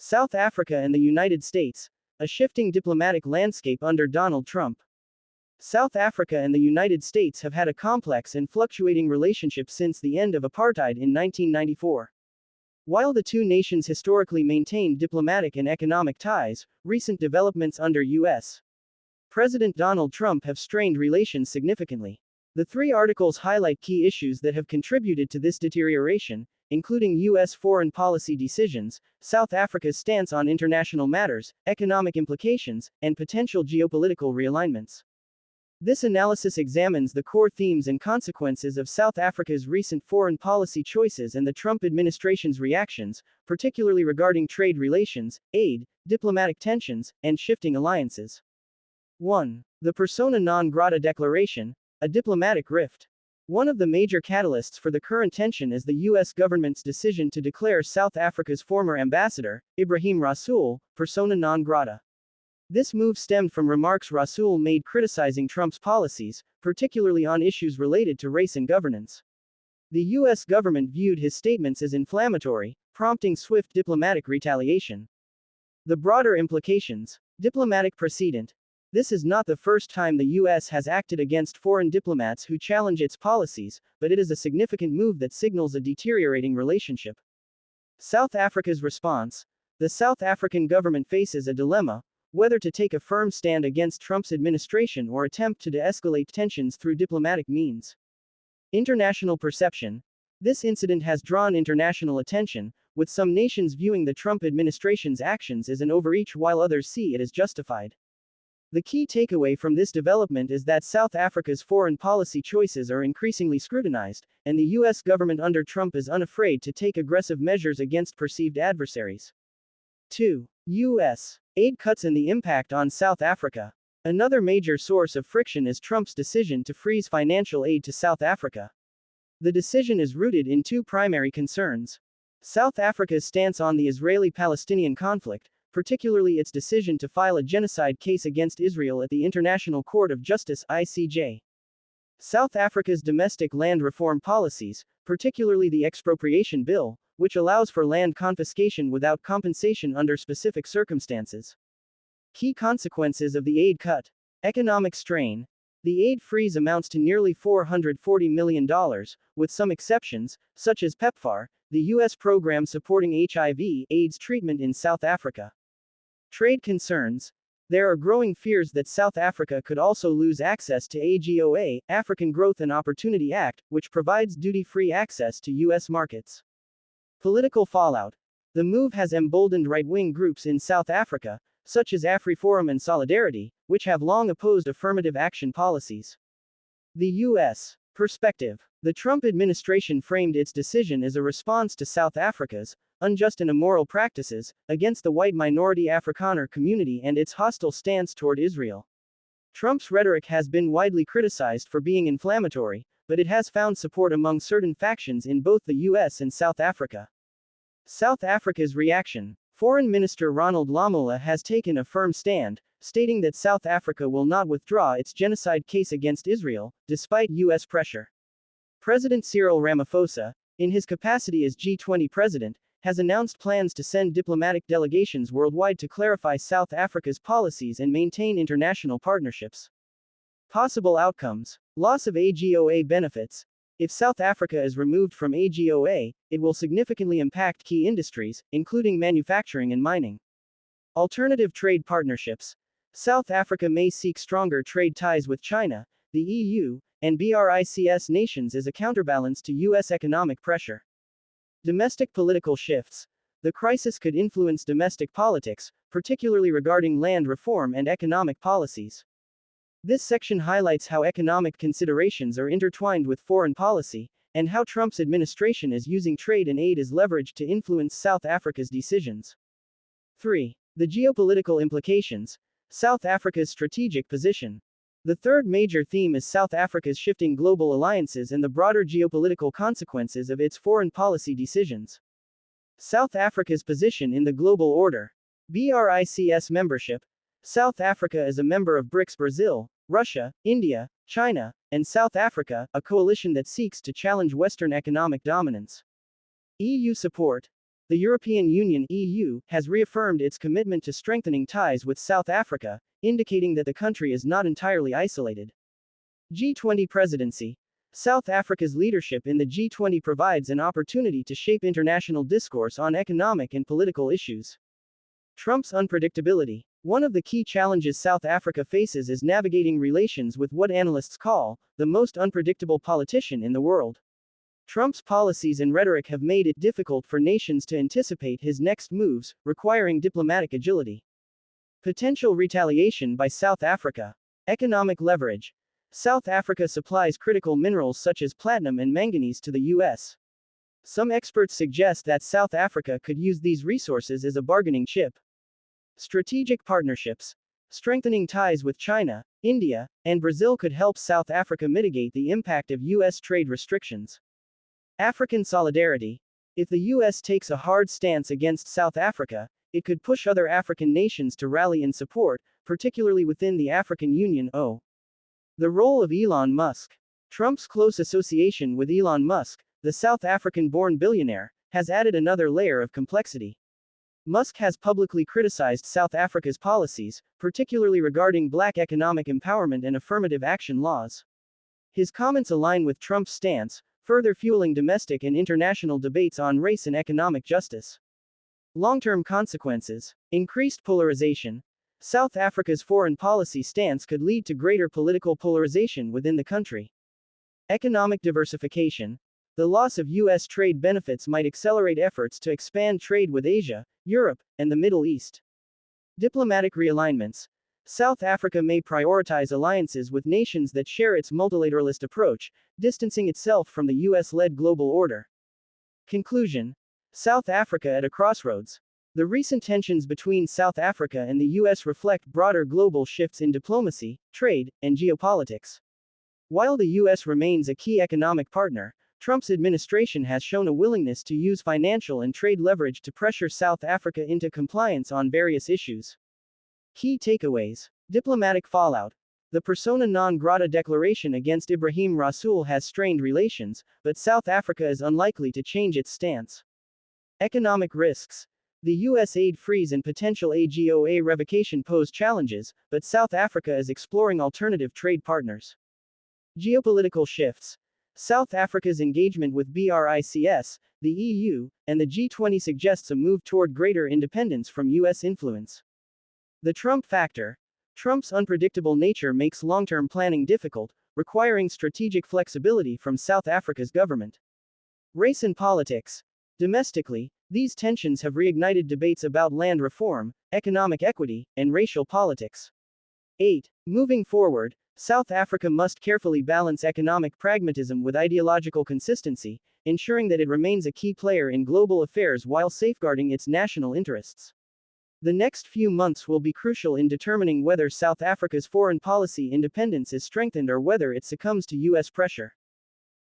South Africa and the United States, a shifting diplomatic landscape under Donald Trump. South Africa and the United States have had a complex and fluctuating relationship since the end of apartheid in 1994. While the two nations historically maintained diplomatic and economic ties, recent developments under U.S. President Donald Trump have strained relations significantly. The three articles highlight key issues that have contributed to this deterioration, including U.S. foreign policy decisions, South Africa's stance on international matters, economic implications, and potential geopolitical realignments. This analysis examines the core themes and consequences of South Africa's recent foreign policy choices and the Trump administration's reactions, particularly regarding trade relations, aid, diplomatic tensions, and shifting alliances. 1. The persona non grata declaration, a diplomatic rift. One of the major catalysts for the current tension is the U.S. government's decision to declare South Africa's former ambassador, Ibrahim Rasool, persona non grata. This move stemmed from remarks Rasool made criticizing Trump's policies, particularly on issues related to race and governance. The U.S. government viewed his statements as inflammatory, prompting swift diplomatic retaliation. The broader implications. Diplomatic precedent. This is not the first time the U.S. has acted against foreign diplomats who challenge its policies, but it is a significant move that signals a deteriorating relationship. South Africa's response. The South African government faces a dilemma, whether to take a firm stand against Trump's administration or attempt to de-escalate tensions through diplomatic means. International perception. This incident has drawn international attention, with some nations viewing the Trump administration's actions as an overreach while others see it as justified. The key takeaway from this development is that South Africa's foreign policy choices are increasingly scrutinized, and the U.S. government under Trump is unafraid to take aggressive measures against perceived adversaries. 2. U.S. aid cuts and the impact on South Africa. Another major source of friction is Trump's decision to freeze financial aid to South Africa. The decision is rooted in two primary concerns. South Africa's stance on the Israeli-Palestinian conflict, particularly its decision to file a genocide case against Israel at the International Court of Justice (ICJ). South Africa's domestic land reform policies, particularly the expropriation bill, which allows for land confiscation without compensation under specific circumstances. Key consequences of the aid cut. Economic strain. The aid freeze amounts to nearly $440 million, with some exceptions, such as PEPFAR, the U.S. program supporting HIV/AIDS treatment in South Africa. Trade concerns. There are growing fears that South Africa could also lose access to AGOA, African Growth and Opportunity Act, which provides duty-free access to U.S. markets. Political fallout. The move has emboldened right-wing groups in South Africa, such as AfriForum and Solidarity, which have long opposed affirmative action policies. The U.S. perspective. The Trump administration framed its decision as a response to South Africa's unjust and immoral practices against the white minority Afrikaner community and its hostile stance toward Israel. Trump's rhetoric has been widely criticized for being inflammatory, but it has found support among certain factions in both the U.S. and South Africa. South Africa's reaction. Foreign Minister Ronald Lamola has taken a firm stand, stating that South Africa will not withdraw its genocide case against Israel, despite U.S. pressure. President Cyril Ramaphosa, in his capacity as G20 president, has announced plans to send diplomatic delegations worldwide to clarify South Africa's policies and maintain international partnerships. Possible outcomes. Loss of AGOA benefits. If South Africa is removed from AGOA, it will significantly impact key industries, including manufacturing and mining. Alternative trade partnerships. South Africa may seek stronger trade ties with China, the EU, and BRICS nations as a counterbalance to U.S. economic pressure. Domestic political shifts. The crisis could influence domestic politics, particularly regarding land reform and economic policies. This section highlights how economic considerations are intertwined with foreign policy, and how Trump's administration is using trade and aid as leverage to influence South Africa's decisions. 3. The geopolitical implications. South Africa's strategic position. The third major theme is South Africa's shifting global alliances and the broader geopolitical consequences of its foreign policy decisions. South Africa's position in the global order. BRICS membership. South Africa is a member of BRICS: Brazil, Russia, India, China, and South Africa, a coalition that seeks to challenge Western economic dominance. EU support. The European Union (EU) has reaffirmed its commitment to strengthening ties with South Africa, indicating that the country is not entirely isolated. G20 presidency. South Africa's leadership in the G20 provides an opportunity to shape international discourse on economic and political issues. Trump's unpredictability. One of the key challenges South Africa faces is navigating relations with what analysts call the most unpredictable politician in the world. Trump's policies and rhetoric have made it difficult for nations to anticipate his next moves, requiring diplomatic agility. Potential retaliation by South Africa. Economic leverage. South Africa supplies critical minerals such as platinum and manganese to the U.S. Some experts suggest that South Africa could use these resources as a bargaining chip. Strategic partnerships. Strengthening ties with China, India, and Brazil could help South Africa mitigate the impact of U.S. trade restrictions. African solidarity. If the U.S. takes a hard stance against South Africa, it could push other African nations to rally in support, particularly within the African Union. The role of Elon Musk. Trump's close association with Elon Musk, the South African-born billionaire, has added another layer of complexity. Musk has publicly criticized South Africa's policies, particularly regarding black economic empowerment and affirmative action laws. His comments align with Trump's stance, further fueling domestic and international debates on race and economic justice. Long-term consequences. Increased polarization. South Africa's foreign policy stance could lead to greater political polarization within the country. Economic diversification. The loss of U.S. trade benefits might accelerate efforts to expand trade with Asia, Europe, and the Middle East. Diplomatic realignments. South Africa may prioritize alliances with nations that share its multilateralist approach, distancing itself from the US-led global order. Conclusion. South Africa at a crossroads. The recent tensions between South Africa and the US reflect broader global shifts in diplomacy, trade, and geopolitics. While the US remains a key economic partner, Trump's administration has shown a willingness to use financial and trade leverage to pressure South Africa into compliance on various issues. Key takeaways. Diplomatic fallout. The persona non grata declaration against Ibrahim Rasool has strained relations, but South Africa is unlikely to change its stance. Economic risks. The U.S. aid freeze and potential AGOA revocation pose challenges, but South Africa is exploring alternative trade partners. Geopolitical shifts. South Africa's engagement with BRICS, the EU, and the G20 suggests a move toward greater independence from U.S. influence. The Trump factor. Trump's unpredictable nature makes long-term planning difficult, requiring strategic flexibility from South Africa's government. Race and politics. Domestically, these tensions have reignited debates about land reform, economic equity, and racial politics. 8. Moving forward, South Africa must carefully balance economic pragmatism with ideological consistency, ensuring that it remains a key player in global affairs while safeguarding its national interests. The next few months will be crucial in determining whether South Africa's foreign policy independence is strengthened or whether it succumbs to U.S. pressure.